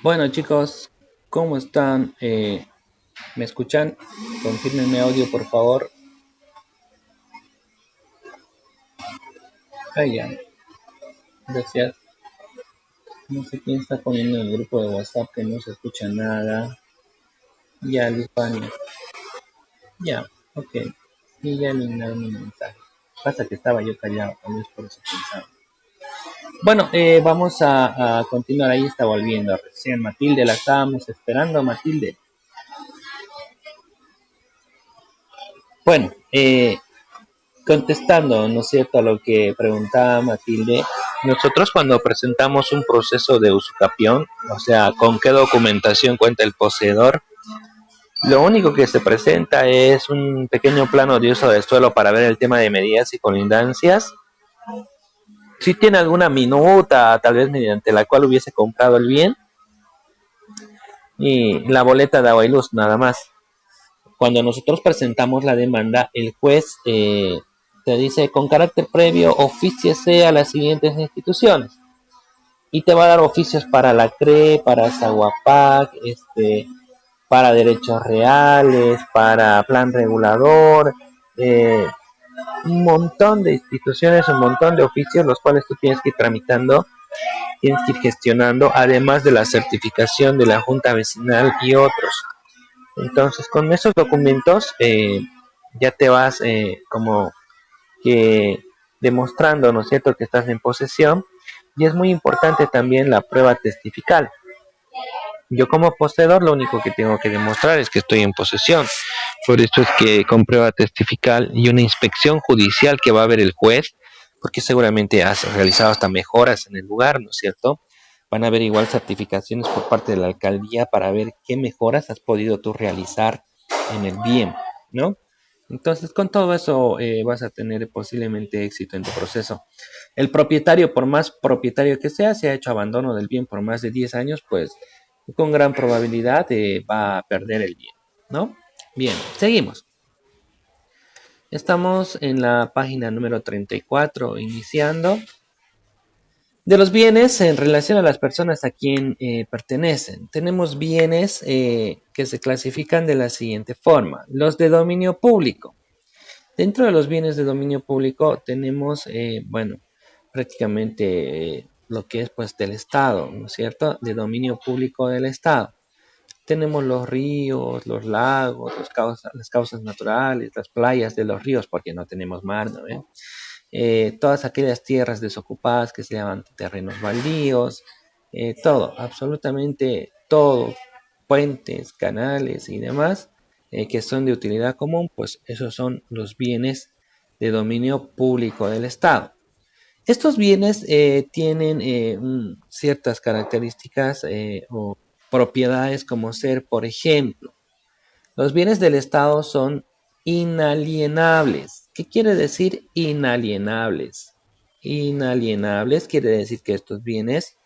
Bueno chicos, ¿cómo están? ¿Me escuchan? Confírmenme audio por favor. Ah, ya, gracias. No sé quién está poniendo en el grupo de WhatsApp que no se escucha nada. Ya, Lituania. Ya, ok. Y ya eliminaron mi mensaje. Pasa que estaba yo callado, tal vez por eso pensaba. Bueno, vamos a continuar. Ahí está volviendo recién Matilde, la estábamos esperando, Matilde. Bueno, contestando, ¿no es cierto?, a lo que preguntaba Matilde, nosotros cuando presentamos un proceso de usucapión, o sea, con qué documentación cuenta el poseedor, lo único que se presenta es un pequeño plano de uso del suelo para ver el tema de medidas y colindancias. Si tiene alguna minuta, tal vez mediante la cual hubiese comprado el bien, y la boleta de agua y luz, nada más. Cuando nosotros presentamos la demanda, el juez te dice con carácter previo, ofíciese a las siguientes instituciones y te va a dar oficios para la CRE, para Zaguapac, para derechos reales, para plan regulador, eh, un montón de instituciones, un montón de oficios los cuales tú tienes que ir tramitando, tienes que ir gestionando, además de la certificación de la Junta Vecinal y otros. Entonces, con esos documentos ya te vas como que demostrando, ¿no es cierto?, que estás en posesión. Y es muy importante también la prueba testifical. Yo como poseedor lo único que tengo que demostrar es que estoy en posesión. Por eso es que con prueba testifical y una inspección judicial que va a ver el juez, porque seguramente has realizado hasta mejoras en el lugar, ¿no es cierto? Van a haber igual certificaciones por parte de la alcaldía para ver qué mejoras has podido tú realizar en el bien, ¿no? Entonces, con todo eso vas a tener posiblemente éxito en tu proceso. El propietario, por más propietario que sea, si ha hecho abandono del bien por más de 10 años, pues con gran probabilidad va a perder el bien, ¿no? Bien, seguimos. Estamos en la página número 34, iniciando. De los bienes en relación a las personas a quien pertenecen. Tenemos bienes que se clasifican de la siguiente forma. Los de dominio público. Dentro de los bienes de dominio público tenemos, bueno, prácticamente lo que es pues del Estado, ¿no es cierto? De dominio público del Estado. Tenemos los ríos, los lagos, las causas naturales, las playas de los ríos, porque no tenemos mar, ¿no? Todas aquellas tierras desocupadas que se llaman terrenos baldíos, todo, absolutamente todo, puentes, canales y demás, que son de utilidad común, pues esos son los bienes de dominio público del Estado. Estos bienes tienen ciertas características o propiedades como ser, por ejemplo, los bienes del Estado son inalienables. ¿Qué quiere decir inalienables? Inalienables quiere decir que estos bienes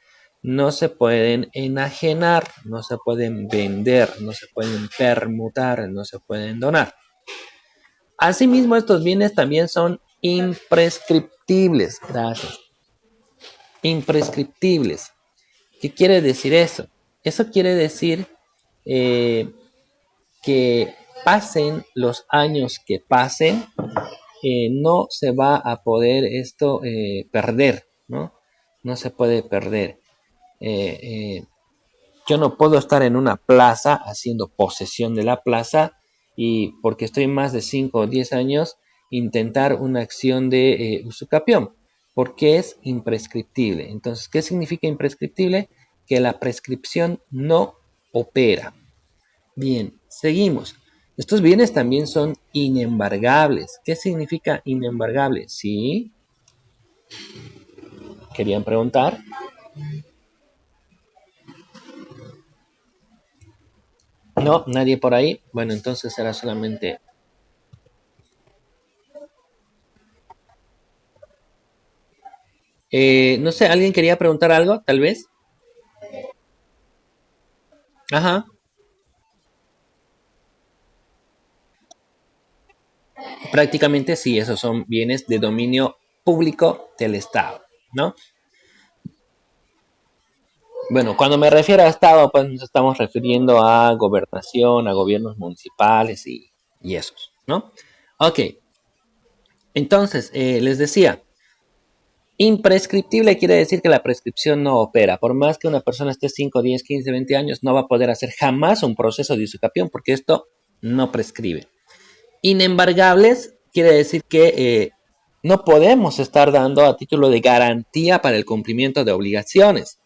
no se pueden enajenar, no se pueden vender, no se pueden permutar, no se pueden donar. Asimismo, estos bienes también son imprescriptibles. Gracias. Imprescriptibles. ¿Qué quiere decir eso? Eso quiere decir eh, que pasen los años que pasen, no se va a poder esto perder, ¿no? No se puede perder. Eh, eh, yo no puedo estar en una plaza haciendo posesión de la plaza y porque estoy más de 5 o 10 años intentar una acción de usucapión, porque es imprescriptible. Entonces, ¿qué significa imprescriptible? Que la prescripción no opera. Bien, seguimos. Estos bienes también son inembargables. ¿Qué significa inembargable? Sí, querían preguntar. No, nadie por ahí. Bueno, entonces será solamente... no sé, ¿alguien quería preguntar algo? Tal vez. Ajá. Prácticamente sí, esos son bienes de dominio público del Estado, ¿no? Bueno, cuando me refiero a Estado, pues nos estamos refiriendo a gobernación, a gobiernos municipales y esos, ¿no? Ok, entonces, les decía, imprescriptible quiere decir que la prescripción no opera. Por más que una persona esté 5, 10, 15, 20 años, no va a poder hacer jamás un proceso de usucapión porque esto no prescribe. Inembargables quiere decir que no podemos estar dando a título de garantía para el cumplimiento de obligaciones.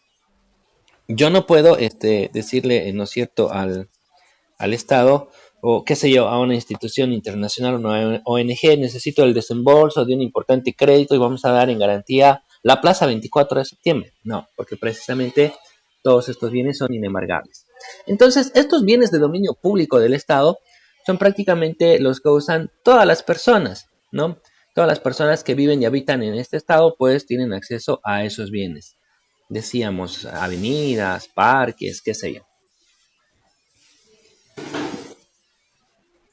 Yo no puedo decirle, ¿no es cierto?, al Estado o qué sé yo, a una institución internacional o una ONG, necesito el desembolso de un importante crédito y vamos a dar en garantía la plaza 24 de septiembre. No, porque precisamente todos estos bienes son inembargables. Entonces, estos bienes de dominio público del Estado son prácticamente los que usan todas las personas, ¿no? Todas las personas que viven y habitan en este estado, pues tienen acceso a esos bienes. Decíamos, avenidas, parques, qué sé yo.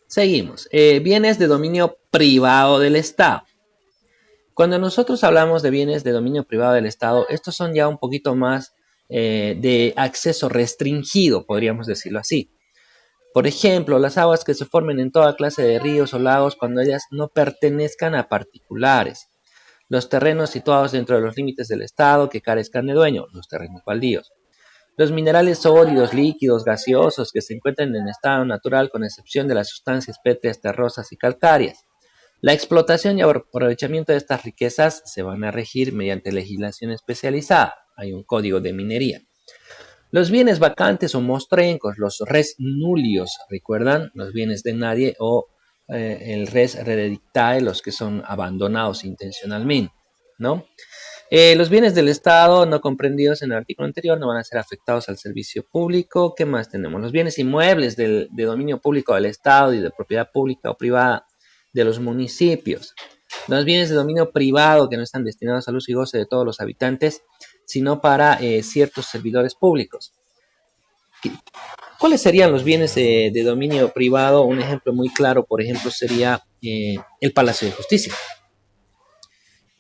Seguimos. Bienes de dominio privado del Estado. Cuando nosotros hablamos de bienes de dominio privado del Estado, estos son ya un poquito más de acceso restringido, podríamos decirlo así. Por ejemplo, las aguas que se formen en toda clase de ríos o lagos cuando ellas no pertenezcan a particulares. Los terrenos situados dentro de los límites del Estado que carezcan de dueño, los terrenos baldíos. Los minerales sólidos, líquidos, gaseosos que se encuentran en estado natural con excepción de las sustancias pétreas, terrosas y calcáreas. La explotación y aprovechamiento de estas riquezas se van a regir mediante legislación especializada. Hay un código de minería. Los bienes vacantes o mostrencos, los res nullius, ¿recuerdan? Los bienes de nadie o el res rededictae, los que son abandonados intencionalmente, ¿no? Los bienes del Estado no comprendidos en el artículo anterior no van a ser afectados al servicio público. ¿Qué más tenemos? Los bienes inmuebles de dominio público del Estado y de propiedad pública o privada de los municipios. Los bienes de dominio privado que no están destinados al uso y goce de todos los habitantes, sino para ciertos servidores públicos. ¿Cuáles serían los bienes de dominio privado? Un ejemplo muy claro, por ejemplo, sería el Palacio de Justicia.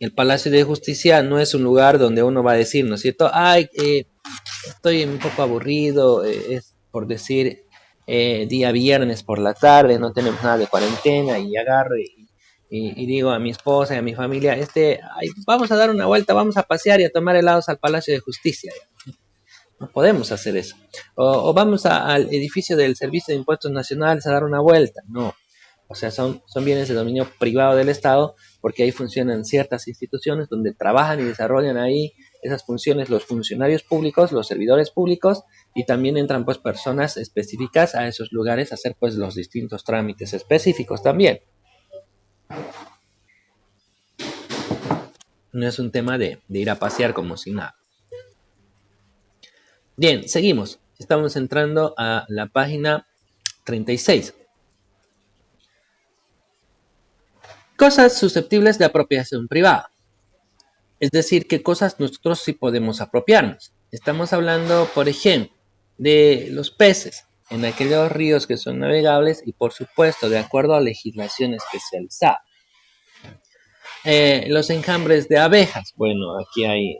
El Palacio de Justicia no es un lugar donde uno va a decir, ¿no es cierto? Ay, estoy un poco aburrido, es por decir, día viernes por la tarde, no tenemos nada de cuarentena y agarro y digo a mi esposa y a mi familia, ay, vamos a dar una vuelta, vamos a pasear y a tomar helados al Palacio de Justicia. No podemos hacer eso. O vamos al edificio del Servicio de Impuestos Nacionales a dar una vuelta. No. O sea, son bienes de dominio privado del Estado porque ahí funcionan ciertas instituciones donde trabajan y desarrollan ahí esas funciones los funcionarios públicos, los servidores públicos y también entran pues personas específicas a esos lugares a hacer pues los distintos trámites específicos también. No es un tema de ir a pasear como si nada. Bien, seguimos. Estamos entrando a la página 36. Cosas susceptibles de apropiación privada. Es decir, qué cosas nosotros sí podemos apropiarnos. Estamos hablando, por ejemplo, de los peces en aquellos ríos que son navegables y, por supuesto, de acuerdo a legislación especializada. Los enjambres de abejas. Bueno, aquí hay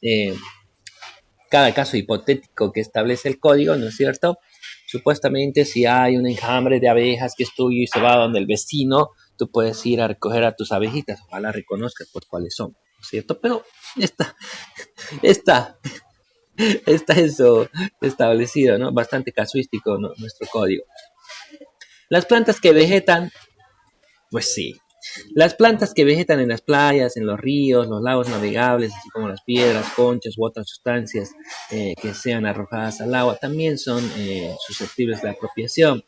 eh, cada caso hipotético que establece el código, ¿no es cierto? Supuestamente, si hay un enjambre de abejas que es tuyo y se va donde el vecino, tú puedes ir a recoger a tus abejitas, ojalá reconozcas por cuáles son, ¿no es cierto? Pero está, está, está eso establecido, ¿no? Bastante casuístico, ¿no? Nuestro código. Las plantas que vegetan, pues sí. Las plantas que vegetan en las playas, en los ríos, los lagos navegables, así como las piedras, conchas u otras sustancias que sean arrojadas al agua, también son susceptibles de apropiación.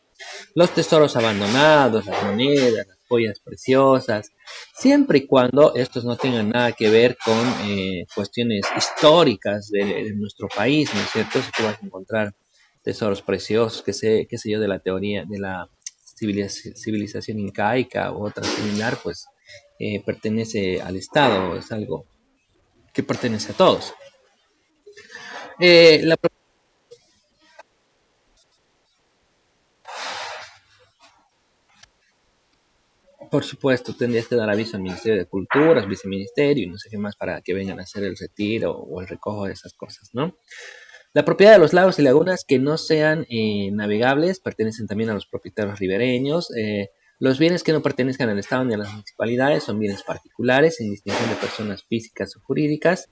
Los tesoros abandonados, las monedas, las joyas preciosas, siempre y cuando estos no tengan nada que ver con cuestiones históricas de nuestro país, ¿no es cierto? Si tú vas a encontrar tesoros preciosos, qué sé yo, de la teoría, de la civilización incaica u otra similar, pues pertenece al Estado, es algo que pertenece a todos. La Por supuesto, tendrías que dar aviso al Ministerio de Cultura, al Viceministerio y no sé qué más para que vengan a hacer el retiro o el recojo de esas cosas, ¿no? La propiedad de los lagos y lagunas que no sean navegables pertenecen también a los propietarios ribereños. Los bienes que no pertenezcan al Estado ni a las municipalidades son bienes particulares, sin distinción de personas físicas o jurídicas.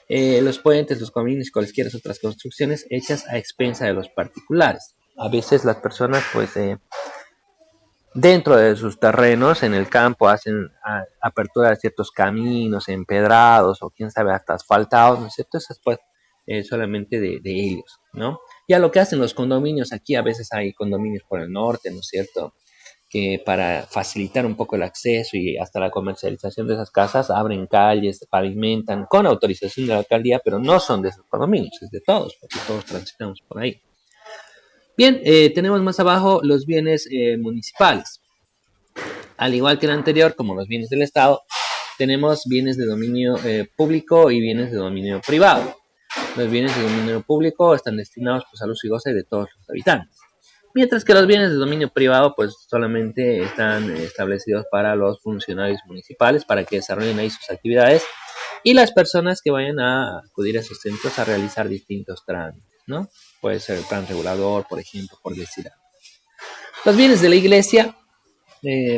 Los puentes, los caminos y cualquier otras construcciones hechas a expensa de los particulares. A veces las personas, pues, dentro de sus terrenos, en el campo, hacen apertura de ciertos caminos empedrados o quién sabe hasta asfaltados, ¿no es cierto? Esas pues solamente de ellos, ¿no? Ya lo que hacen los condominios, aquí a veces hay condominios por el norte, ¿no es cierto? Que para facilitar un poco el acceso y hasta la comercialización de esas casas, abren calles, pavimentan con autorización de la alcaldía, pero no son de esos condominios, es de todos, porque todos transitamos por ahí. Bien, tenemos más abajo los bienes municipales. Al igual que el anterior, como los bienes del Estado, tenemos bienes de dominio público y bienes de dominio privado. Los bienes de dominio público están destinados pues, al uso y goce de todos los habitantes, mientras que los bienes de dominio privado pues solamente están establecidos para los funcionarios municipales para que desarrollen ahí sus actividades y las personas que vayan a acudir a sus centros a realizar distintos trámites, ¿no? Puede ser el plan regulador, por ejemplo, por decir algo. Los bienes de la iglesia,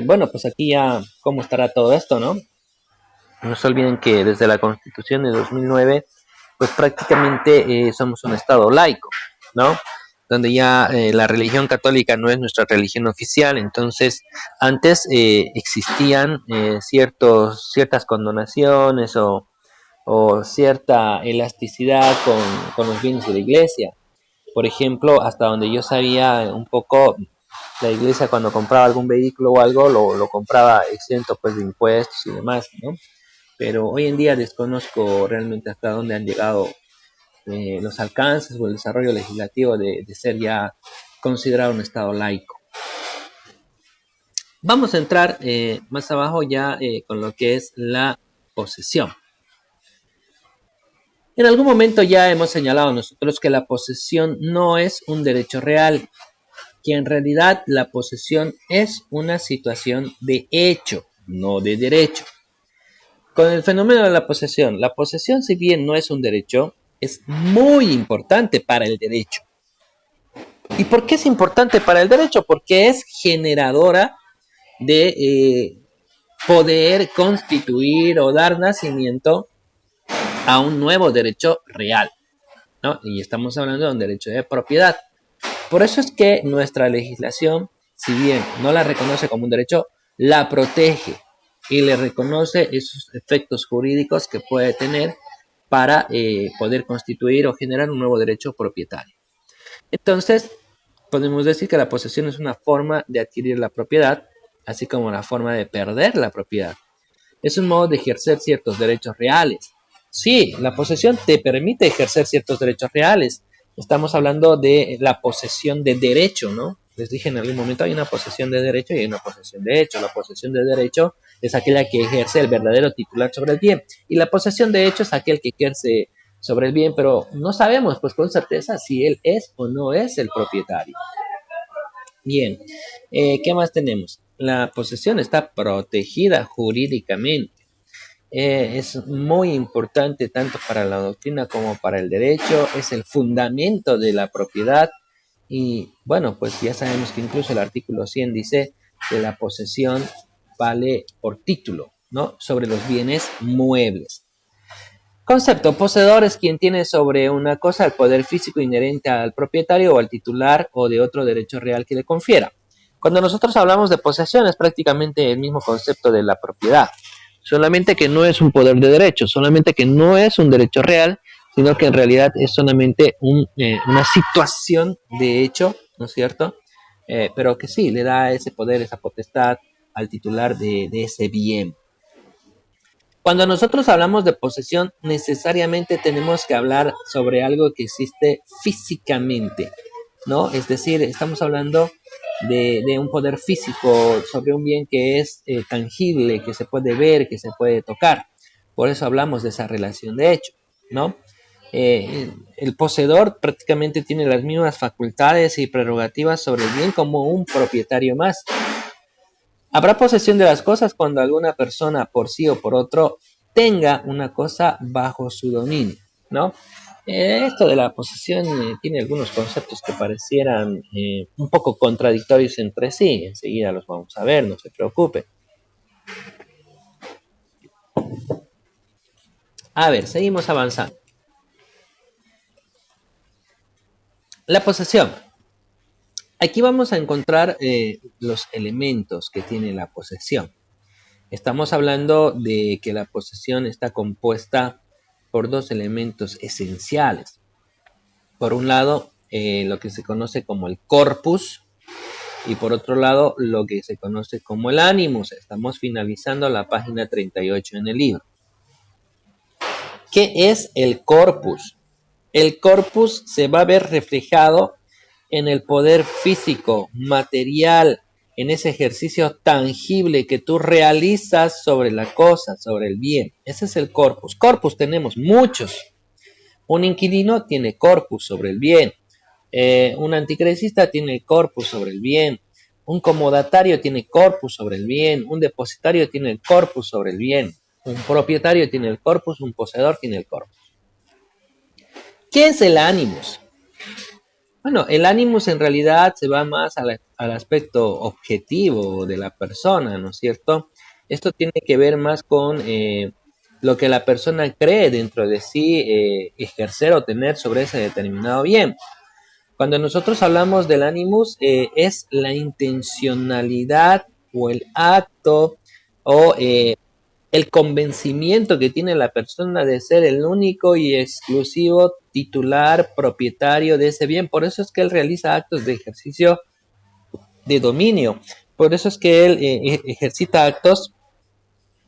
bueno, pues aquí ya cómo estará todo esto, ¿no? No se olviden que desde la Constitución de 2009, pues prácticamente somos un Estado laico, ¿no? Donde ya la religión católica no es nuestra religión oficial, entonces antes existían ciertas condonaciones o cierta elasticidad con los bienes de la iglesia. Por ejemplo, hasta donde yo sabía un poco, la iglesia cuando compraba algún vehículo o algo, lo compraba exento pues de impuestos y demás, ¿no? Pero hoy en día desconozco realmente hasta dónde han llegado los alcances o el desarrollo legislativo de ser ya considerado un Estado laico. Vamos a entrar más abajo ya con lo que es la posesión. En algún momento ya hemos señalado nosotros que la posesión no es un derecho real, que en realidad la posesión es una situación de hecho, no de derecho. Con el fenómeno de la posesión si bien no es un derecho, es muy importante para el derecho. ¿Y por qué es importante para el derecho? Porque es generadora de poder constituir o dar nacimiento a un nuevo derecho real, ¿no? Y estamos hablando de un derecho de propiedad. Por eso es que nuestra legislación, si bien no la reconoce como un derecho, la protege y le reconoce esos efectos jurídicos que puede tener para poder constituir o generar un nuevo derecho propietario. Entonces, podemos decir que la posesión es una forma de adquirir la propiedad, así como la forma de perder la propiedad. Es un modo de ejercer ciertos derechos reales. Sí, la posesión te permite ejercer ciertos derechos reales. Estamos hablando de la posesión de derecho, ¿no? Les dije en algún momento hay una posesión de derecho y hay una posesión de hecho. La posesión de derecho es aquella que ejerce el verdadero titular sobre el bien y la posesión de hecho es aquel que ejerce sobre el bien, pero no sabemos pues con certeza si él es o no es el propietario. Bien, ¿qué más tenemos? La posesión está protegida jurídicamente. Es muy importante tanto para la doctrina como para el derecho, es el fundamento de la propiedad y bueno, pues ya sabemos que incluso el artículo 100 dice que la posesión vale por título, ¿no? Sobre los bienes muebles. Concepto, poseedor es quien tiene sobre una cosa el poder físico inherente al propietario o al titular o de otro derecho real que le confiera. Cuando nosotros hablamos de posesión es prácticamente el mismo concepto de la propiedad, solamente que no es un poder de derecho, solamente que no es un derecho real, sino que en realidad es solamente una situación de hecho, ¿no es cierto? Pero que sí, le da ese poder, esa potestad al titular de ese bien. Cuando nosotros hablamos de posesión, necesariamente tenemos que hablar sobre algo que existe físicamente, ¿no? Es decir, estamos hablando de un poder físico sobre un bien que es tangible, que se puede ver, que se puede tocar. Por eso hablamos de esa relación de hecho, ¿no? El poseedor prácticamente tiene las mismas facultades y prerrogativas sobre el bien como un propietario más. Habrá posesión de las cosas cuando alguna persona por sí o por otro tenga una cosa bajo su dominio, ¿no? Esto de la posesión tiene algunos conceptos que parecieran un poco contradictorios entre sí. Enseguida los vamos a ver, no se preocupe. A ver, seguimos avanzando. La posesión. Aquí vamos a encontrar los elementos que tiene la posesión. Estamos hablando de que la posesión está compuesta por dos elementos esenciales. Por un lado, lo que se conoce como el corpus, y por otro lado, lo que se conoce como el animus. Estamos finalizando la página 38 en el libro. ¿Qué es el corpus? El corpus se va a ver reflejado en el poder físico, material, en ese ejercicio tangible que tú realizas sobre la cosa, sobre el bien. Ese es el corpus. Corpus tenemos muchos. Un inquilino tiene corpus sobre el bien. Un anticrecista tiene corpus sobre el bien. Un comodatario tiene corpus sobre el bien. Un depositario tiene el corpus sobre el bien. Un propietario tiene el corpus. Un poseedor tiene el corpus. ¿Qué es el animus? Bueno, el animus en realidad se va más al aspecto objetivo de la persona, ¿no es cierto? Esto tiene que ver más con lo que la persona cree dentro de sí ejercer o tener sobre ese determinado bien. Cuando nosotros hablamos del animus, es la intencionalidad o el acto o el convencimiento que tiene la persona de ser el único y exclusivo titular, propietario de ese bien. Por eso es que él realiza actos de ejercicio de dominio. Por eso es que él ejercita actos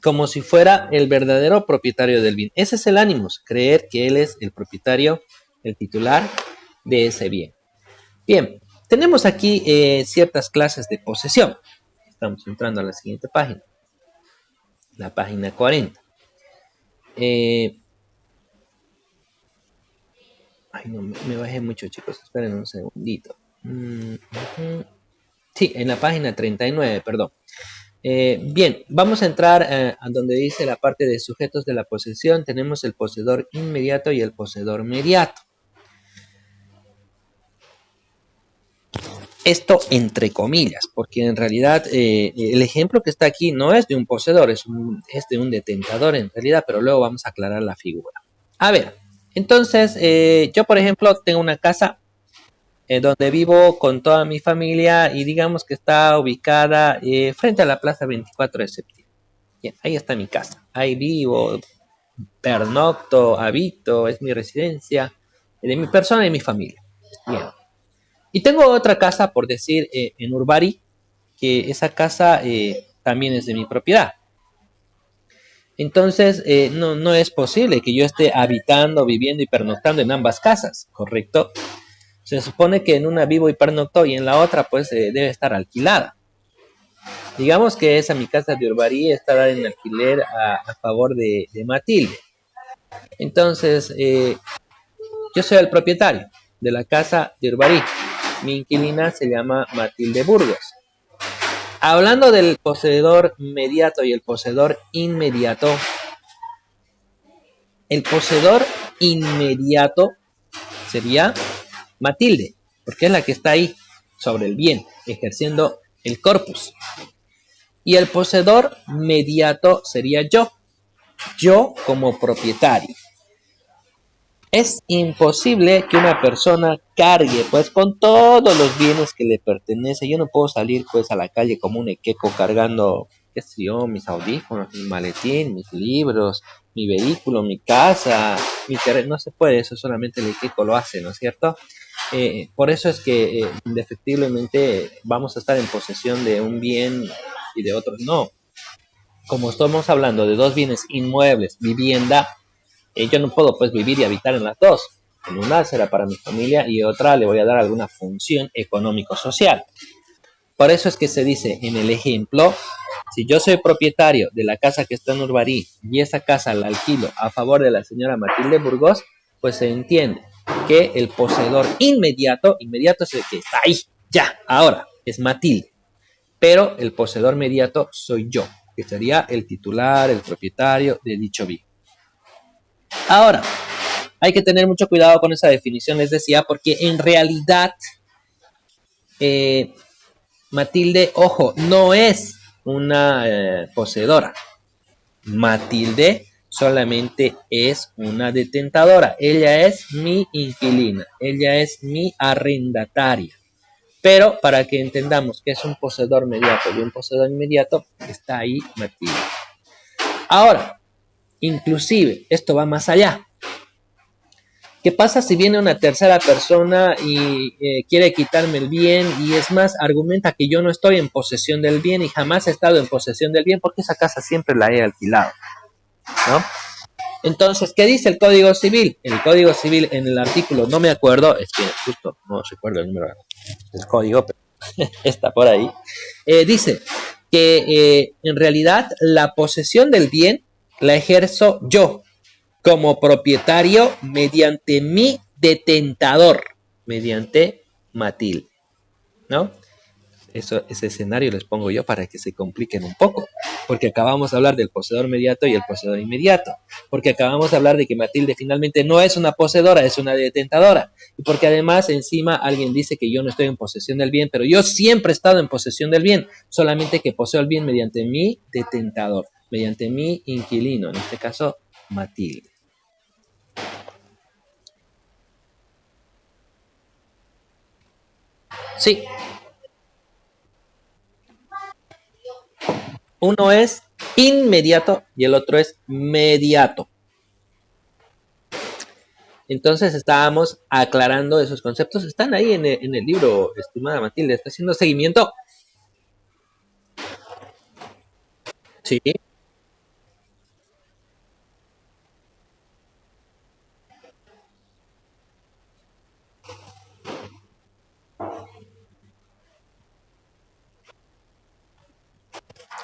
como si fuera el verdadero propietario del bien. Ese es el ánimos, creer que él es el propietario, el titular de ese bien. Bien, tenemos aquí ciertas clases de posesión. Estamos entrando a la siguiente página. La página 40. Ay, no, me bajé mucho, chicos. Esperen un segundito. Sí, en la página 39, perdón. Bien, vamos a entrar a donde dice la parte de sujetos de la posesión. Tenemos el poseedor inmediato y el poseedor mediato. Esto entre comillas, porque en realidad el ejemplo que está aquí no es de un poseedor, es de un detentador en realidad, pero luego vamos a aclarar la figura. A ver, entonces yo por ejemplo tengo una casa donde vivo con toda mi familia y digamos que está ubicada frente a la plaza 24 de septiembre. Bien, ahí está mi casa, ahí vivo, pernocto, habito, es mi residencia, de mi persona y mi familia. Bien. Y tengo otra casa, por decir, en Urbari, que esa casa también es de mi propiedad. Entonces, no es posible que yo esté habitando, viviendo y pernoctando en ambas casas, ¿correcto? Se supone que en una vivo y pernocto y en la otra, pues, debe estar alquilada. Digamos que esa mi casa de Urbari está en alquiler a favor de Matilde. Entonces, yo soy el propietario de la casa de Urbari. Mi inquilina se llama Matilde Burgos. Hablando del poseedor mediato y el poseedor inmediato, el poseedor inmediato sería Matilde, porque es la que está ahí sobre el bien, ejerciendo el corpus. Y el poseedor mediato sería yo como propietario. Es imposible que una persona cargue pues con todos los bienes que le pertenecen. Yo no puedo salir pues a la calle como un equeco cargando, qué sé yo, mis audífonos, mi maletín, mis libros, mi vehículo, mi casa, mi terreno. No se puede, eso solamente el equeco lo hace, ¿no es cierto? Por eso es que indefectiblemente vamos a estar en posesión de un bien y de otros no. Como estamos hablando de dos bienes inmuebles, vivienda, yo no puedo pues vivir y habitar en las dos. En una será para mi familia y otra le voy a dar alguna función económico-social. Por eso es que se dice en el ejemplo, si yo soy propietario de la casa que está en Urbarí y esa casa la alquilo a favor de la señora Matilde Burgos, pues se entiende que el poseedor inmediato es el que está ahí, ya, ahora, es Matilde. pero el poseedor mediato soy yo, que sería el titular, el propietario de dicho bien. Ahora, hay que tener mucho cuidado con esa definición, les decía, porque en realidad Matilde, ojo, no es una poseedora. Matilde solamente es una detentadora. Ella es mi inquilina, ella es mi arrendataria. Pero para que entendamos que es un poseedor mediato y un poseedor inmediato, está ahí Matilde. Ahora, inclusive, esto va más allá. ¿Qué pasa si viene una tercera persona y quiere quitarme el bien y es más, argumenta que yo no estoy en posesión del bien y jamás he estado en posesión del bien porque esa casa siempre la he alquilado, ¿no? Entonces, ¿qué dice el Código Civil? El Código Civil en el artículo, no me acuerdo, es que justo no recuerdo el número del código, pero está por ahí, dice que en realidad la posesión del bien la ejerzo yo como propietario mediante mi detentador, mediante Matilde, ¿no? Ese escenario les pongo yo para que se compliquen un poco, porque acabamos de hablar del poseedor mediato y el poseedor inmediato, porque acabamos de hablar de que Matilde finalmente no es una poseedora, es una detentadora, y porque además encima alguien dice que yo no estoy en posesión del bien, pero yo siempre he estado en posesión del bien, solamente que poseo el bien mediante mi detentador, mediante mi inquilino, en este caso Matilde. Sí, uno es inmediato y el otro es mediato. Entonces estábamos aclarando esos conceptos. Están ahí en el libro, estimada Matilde. ¿Está haciendo seguimiento? Sí.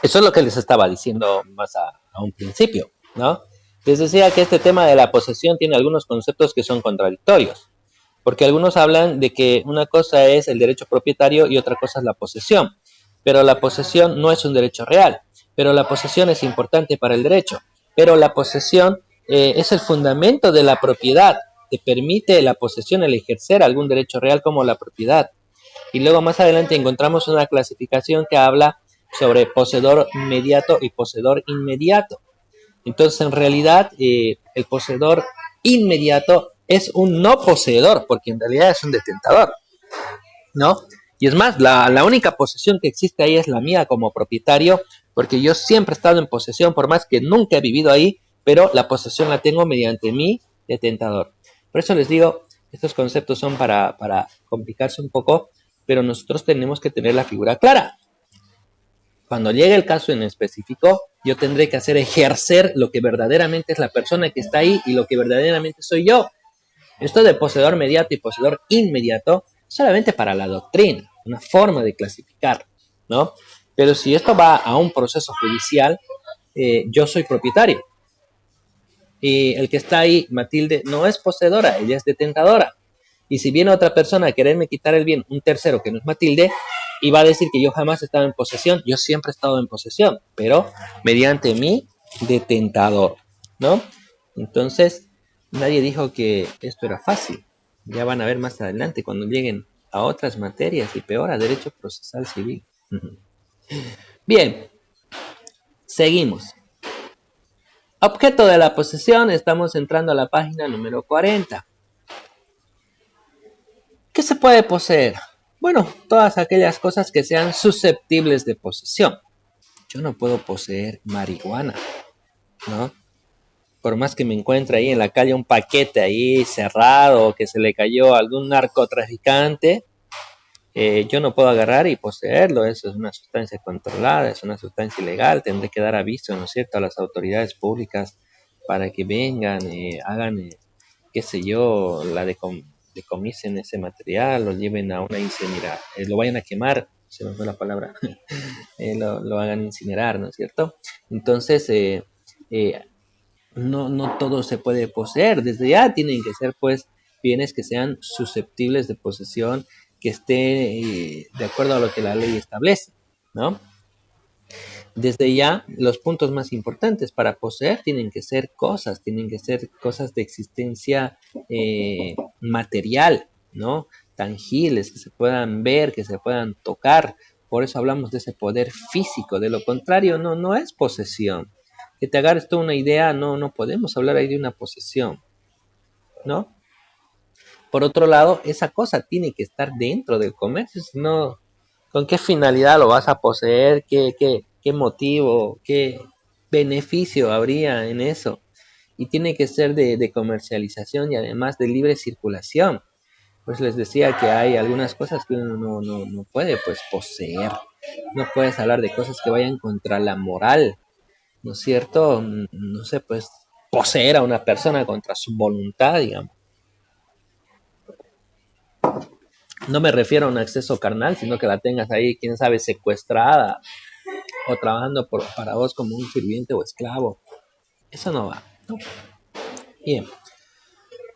Eso es lo que les estaba diciendo más a un principio, ¿no? Les decía que este tema de la posesión tiene algunos conceptos que son contradictorios, porque algunos hablan de que una cosa es el derecho propietario y otra cosa es la posesión, pero la posesión no es un derecho real, pero la posesión es importante para el derecho, pero la posesión es el fundamento de la propiedad, te permite la posesión el ejercer algún derecho real como la propiedad. Y luego más adelante encontramos una clasificación que habla sobre poseedor inmediato y poseedor inmediato. Entonces, en realidad, el poseedor inmediato es un no poseedor, porque en realidad es un detentador, ¿no? Y es más, la única posesión que existe ahí es la mía como propietario, porque yo siempre he estado en posesión, por más que nunca he vivido ahí, pero la posesión la tengo mediante mi detentador. Por eso les digo, estos conceptos son para complicarse un poco, pero nosotros tenemos que tener la figura clara. Cuando llegue el caso en específico, yo tendré que hacer ejercer lo que verdaderamente es la persona que está ahí y lo que verdaderamente soy yo. Esto de poseedor mediato y poseedor inmediato, solamente para la doctrina, una forma de clasificar, ¿no? Pero si esto va a un proceso judicial, yo soy propietario. Y el que está ahí, Matilde, no es poseedora, ella es detentadora. Y si viene otra persona a quererme quitar el bien, un tercero que no es Matilde, y va a decir que yo jamás he estado en posesión, yo siempre he estado en posesión, pero mediante mi detentador, ¿no? Entonces, nadie dijo que esto era fácil. Ya van a ver más adelante cuando lleguen a otras materias y peor a derecho procesal civil. Bien, seguimos. Objeto de la posesión, estamos entrando a la página número 40. ¿Qué se puede poseer? Bueno, todas aquellas cosas que sean susceptibles de posesión. Yo no puedo poseer marihuana, ¿no? Por más que me encuentre ahí en la calle un paquete ahí cerrado o que se le cayó a algún narcotraficante, yo no puedo agarrar y poseerlo. Eso es una sustancia controlada, es una sustancia ilegal. Tendré que dar aviso, ¿no es cierto?, a las autoridades públicas para que vengan, hagan, qué sé yo, decomisen ese material, lo lleven a una incineradora, lo vayan a quemar, se me fue la palabra, lo hagan incinerar, ¿no es cierto? Entonces, eh, no todo se puede poseer, desde ya tienen que ser pues bienes que sean susceptibles de posesión, que esté de acuerdo a lo que la ley establece. ¿no? Desde ya, los puntos más importantes para poseer tienen que ser cosas de existencia material, ¿no? Tangibles, que se puedan ver, que se puedan tocar. Por eso hablamos de ese poder físico. De lo contrario, no es posesión. Que te agarres tú una idea, no podemos hablar ahí de una posesión, ¿no? Por otro lado, esa cosa tiene que estar dentro del comercio, si no, ¿con qué finalidad lo vas a poseer? ¿Qué motivo, qué beneficio habría en eso? Y tiene que ser de comercialización y además de libre circulación. Pues les decía que hay algunas cosas que uno no puede pues poseer. No puedes hablar de cosas que vayan contra la moral, ¿no es cierto? No sé, pues poseer a una persona contra su voluntad, digamos. No me refiero a un acceso carnal, sino que la tengas ahí, quién sabe, secuestrada o trabajando para vos como un sirviente o esclavo. Eso no va, ¿no? Bien.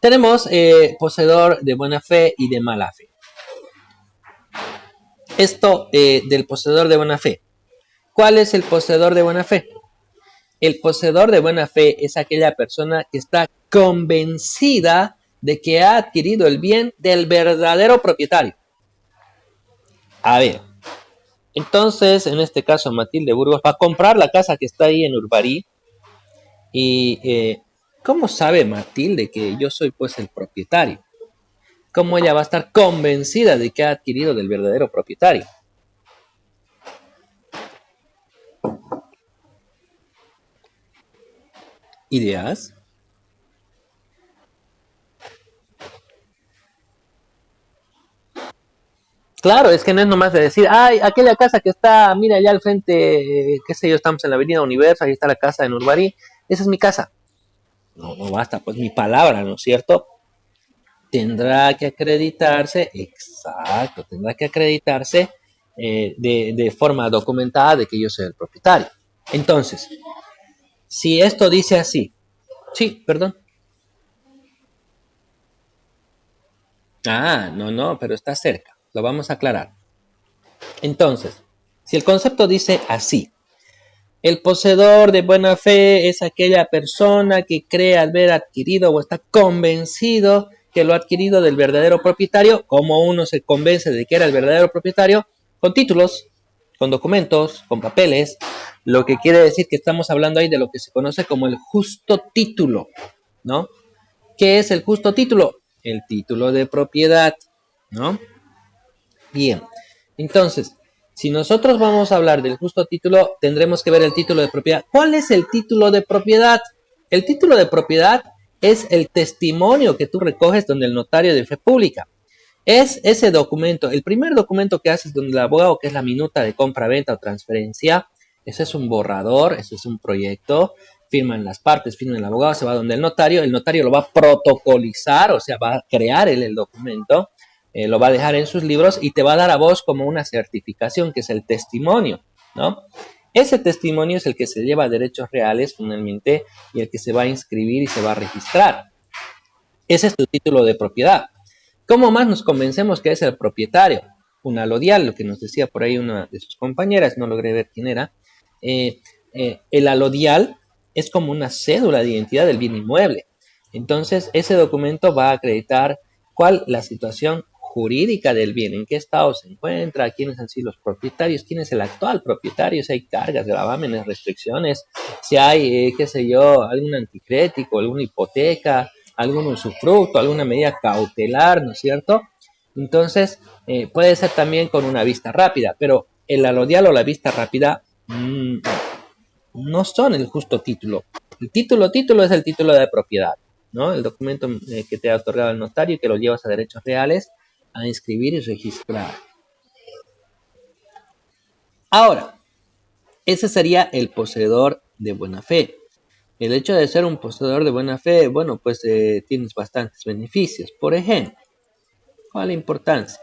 Tenemos poseedor de buena fe y de mala fe. Esto del poseedor de buena fe. ¿Cuál es el poseedor de buena fe? El poseedor de buena fe es aquella persona que está convencida de que ha adquirido el bien del verdadero propietario. A ver, entonces, en este caso, Matilde Burgos va a comprar la casa que está ahí en Urbarí. Y ¿cómo sabe Matilde que yo soy pues el propietario? ¿Cómo ella va a estar convencida de que ha adquirido del verdadero propietario? ¿Ideas? Claro, es que no es nomás de decir, ay, aquella casa que está, mira allá al frente, qué sé yo, estamos en la avenida Universo, ahí está la casa en Urbarí, esa es mi casa. No basta, pues mi palabra, ¿no es cierto? Tendrá que acreditarse, exacto, tendrá que acreditarse de forma documentada de que yo soy el propietario. Entonces, si esto dice así, sí, perdón. Ah, no, pero está cerca, lo vamos a aclarar. Entonces, si el concepto dice así, el poseedor de buena fe es aquella persona que cree haber adquirido o está convencido que lo ha adquirido del verdadero propietario. Como uno se convence de que era el verdadero propietario? Con títulos, con documentos, con papeles. Lo que quiere decir que estamos hablando ahí de lo que se conoce como el justo título, ¿no? ¿Qué es el justo título? El título de propiedad, ¿no? Bien, entonces, si nosotros vamos a hablar del justo título, tendremos que ver el título de propiedad. ¿Cuál es el título de propiedad? El título de propiedad es el testimonio que tú recoges donde el notario de fe pública. Es ese documento, el primer documento que haces donde el abogado, que es la minuta de compra, venta o transferencia, ese es un borrador, ese es un proyecto, firman las partes, firma el abogado, se va donde el notario lo va a protocolizar, o sea, va a crear el documento, lo va a dejar en sus libros y te va a dar a vos como una certificación, que es el testimonio, ¿no? Ese testimonio es el que se lleva a derechos reales finalmente y el que se va a inscribir y se va a registrar. Ese es tu título de propiedad. ¿Cómo más nos convencemos que es el propietario? Un alodial, lo que nos decía por ahí una de sus compañeras, no logré ver quién era. El alodial es como una cédula de identidad del bien inmueble. Entonces, ese documento va a acreditar cuál la situación jurídica del bien, en qué estado se encuentra, quiénes han sido los propietarios, quién es el actual propietario, si hay cargas, gravámenes, restricciones, si hay, qué sé yo, algún anticrético, alguna hipoteca, algún usufructo, alguna medida cautelar, ¿no es cierto? Entonces, puede ser también con una vista rápida, pero el alodial o la vista rápida no son el justo título. El título es el título de propiedad, ¿no? El documento que te ha otorgado el notario y que lo llevas a derechos reales a inscribir y registrar. Ahora, ese sería el poseedor de buena fe. El hecho de ser un poseedor de buena fe, bueno, pues tienes bastantes beneficios. Por ejemplo, ¿cuál es la importancia?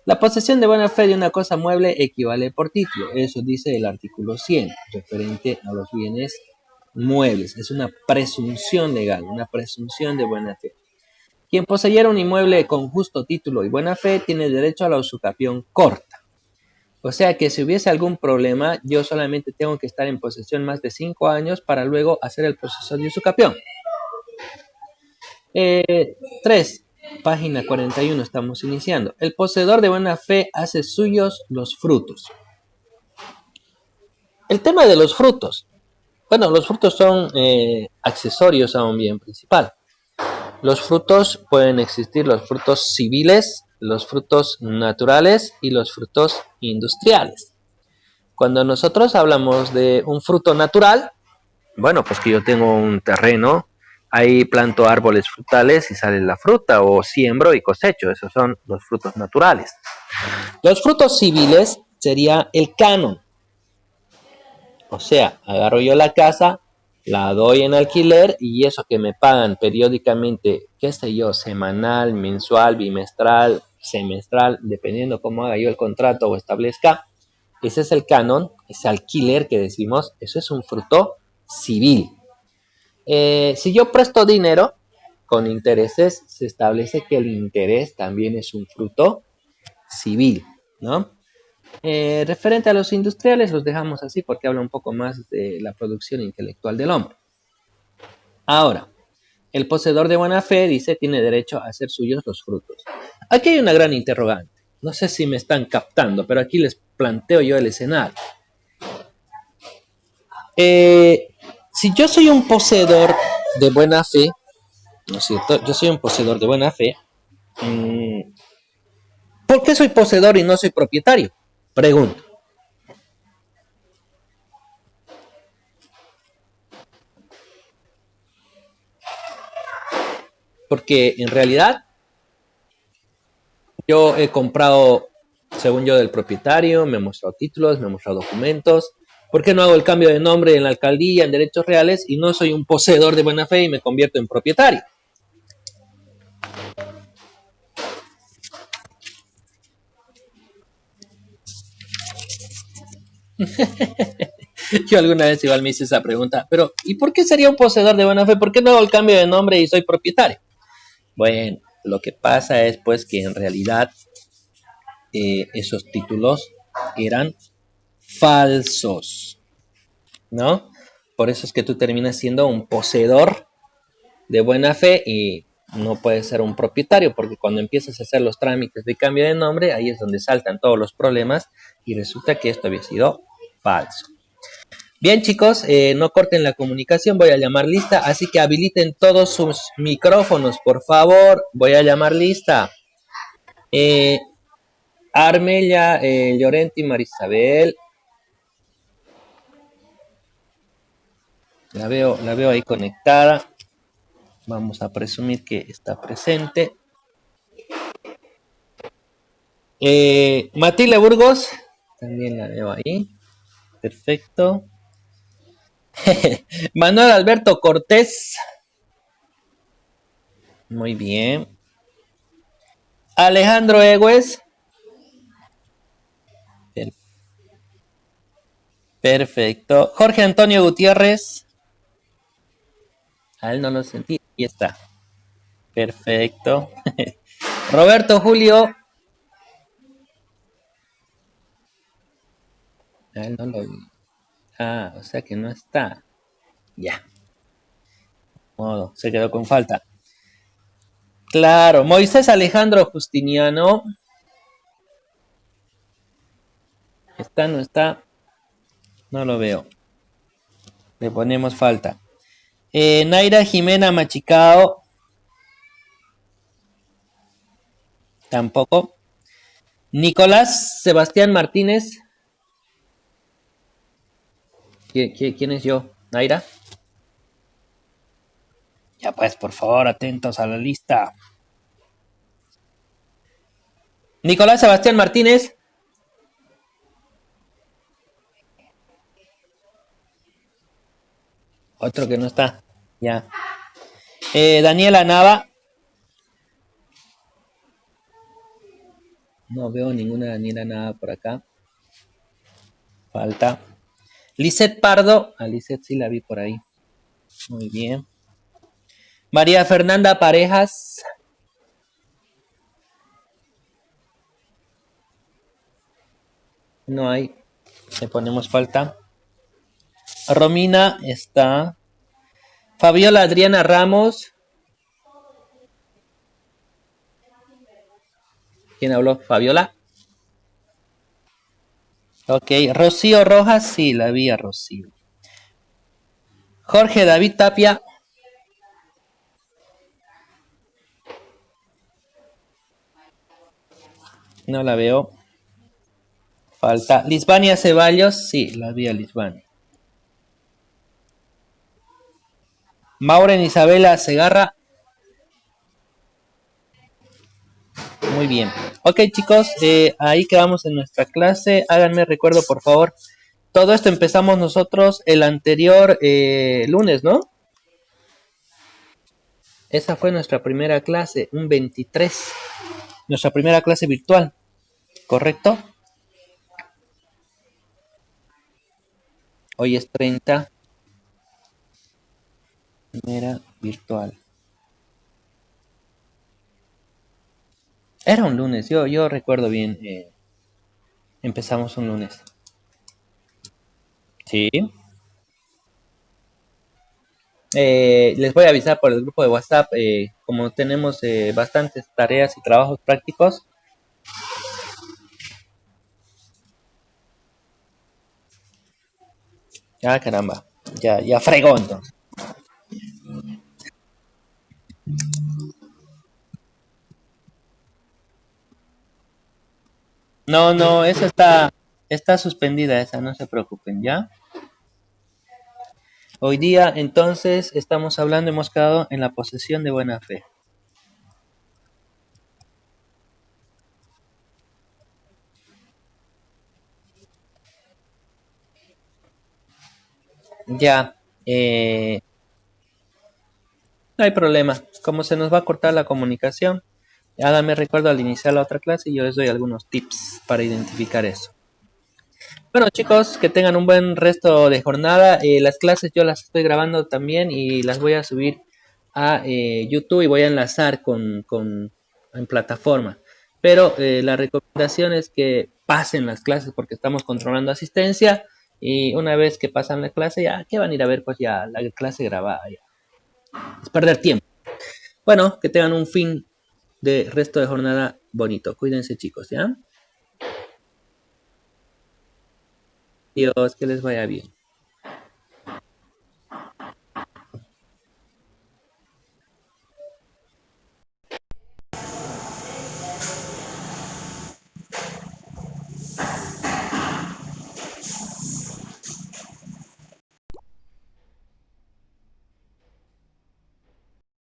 La posesión de buena fe de una cosa mueble equivale por título. Eso dice el artículo 100, referente a los bienes muebles. Es una presunción legal, una presunción de buena fe. Quien poseyera un inmueble con justo título y buena fe tiene derecho a la usucapión corta. O sea que si hubiese algún problema, yo solamente tengo que estar en posesión más de 5 años para luego hacer el proceso de usucapión. 3. Página 41, estamos iniciando. El poseedor de buena fe hace suyos los frutos. El tema de los frutos. Bueno, los frutos son accesorios a un bien principal. Los frutos pueden existir, los frutos civiles, los frutos naturales y los frutos industriales. Cuando nosotros hablamos de un fruto natural, bueno, pues que yo tengo un terreno, ahí planto árboles frutales y sale la fruta, o siembro y cosecho, esos son los frutos naturales. Los frutos civiles sería el canon. O sea, agarro yo la casa, la doy en alquiler y eso que me pagan periódicamente, qué sé yo, semanal, mensual, bimestral, semestral, dependiendo cómo haga yo el contrato o establezca, ese es el canon, ese alquiler que decimos, eso es un fruto civil. Si yo presto dinero con intereses, se establece que el interés también es un fruto civil, ¿no? Referente a los industriales, los dejamos así porque habla un poco más de la producción intelectual del hombre. Ahora, el poseedor de buena fe dice tiene derecho a hacer suyos los frutos. Aquí hay una gran interrogante. No sé si me están captando, pero aquí les planteo yo el escenario. Si yo soy un poseedor de buena fe, ¿no es cierto? Yo soy un poseedor de buena fe. ¿Por qué soy poseedor y no soy propietario? Pregunto. Porque en realidad yo he comprado, según yo, del propietario, me he mostrado títulos, me he mostrado documentos. ¿Por qué no hago el cambio de nombre en la alcaldía, en derechos reales, y no soy un poseedor de buena fe y me convierto en propietario? Yo alguna vez igual me hice esa pregunta, pero ¿y por qué sería un poseedor de buena fe? ¿Por qué no hago el cambio de nombre y soy propietario? Bueno, lo que pasa es pues que en realidad esos títulos eran falsos, ¿no? Por eso es que tú terminas siendo un poseedor de buena fe y no puedes ser un propietario, porque cuando empiezas a hacer los trámites de cambio de nombre, ahí es donde saltan todos los problemas y resulta que esto había sido falso. Bien, chicos, no corten la comunicación, voy a llamar lista, así que habiliten todos sus micrófonos, por favor, voy a llamar lista. Armelia, Llorenti, Marisabel. La veo ahí conectada. Vamos a presumir que está presente. Matilde Burgos, también la veo ahí. Perfecto. Manuel Alberto Cortés. Muy bien. Alejandro Egues. Perfecto. Jorge Antonio Gutiérrez. A él no lo sentí. Ahí está. Perfecto. Roberto Julio. A él no lo vi. Ah, o sea que no está. Ya. Modo, se quedó con falta. Claro. Moisés Alejandro Justiniano. ¿Está? ¿No está? No lo veo. Le ponemos falta. Naira Jimena Machicao. Tampoco. Nicolás Sebastián Martínez. ¿Quién es yo? ¿Naira? Ya pues, por favor, atentos a la lista. Nicolás Sebastián Martínez. Otro que no está. Ya. Daniela Nava. No veo ninguna Daniela Nava por acá. Falta. Lisette Pardo. A Lisette sí la vi por ahí. Muy bien. María Fernanda Parejas. No hay. Le ponemos falta. Romina está. Fabiola Adriana Ramos. ¿Quién habló? Fabiola. Ok. Rocío Rojas. Sí, la vi a Rocío. Jorge David Tapia. No la veo. Falta. Lisbania Ceballos. Sí, la vi a Lisbania. Maureen Isabela Segarra. Muy bien. Ok, chicos, ahí quedamos en nuestra clase. Háganme recuerdo, por favor. Todo esto empezamos nosotros el anterior lunes, ¿no? Esa fue nuestra primera clase, un 23. Nuestra primera clase virtual, ¿correcto? Hoy es 30. Primera virtual. Era un lunes, yo recuerdo bien. Empezamos un lunes. Sí. Les voy a avisar por el grupo de WhatsApp, como tenemos bastantes tareas y trabajos prácticos. Ah, caramba. Ya fregó entonces. No, no, esa está suspendida, esa, no se preocupen, ¿ya? Hoy día, entonces, estamos hablando, hemos quedado en la posesión de buena fe. Ya, no hay problema. Como se nos va a cortar la comunicación, háganme recuerdo al iniciar la otra clase y yo les doy algunos tips para identificar eso. Bueno, chicos, que tengan un buen resto de jornada. Las clases yo las estoy grabando también y las voy a subir a YouTube y voy a enlazar en plataforma. Pero la recomendación es que pasen las clases porque estamos controlando asistencia y una vez que pasan la clase, ya que van a ir a ver pues ya la clase grabada. Ya. Es perder tiempo. Bueno, que tengan un fin de resto de jornada bonito. Cuídense, chicos, ¿ya? Dios, que les vaya bien.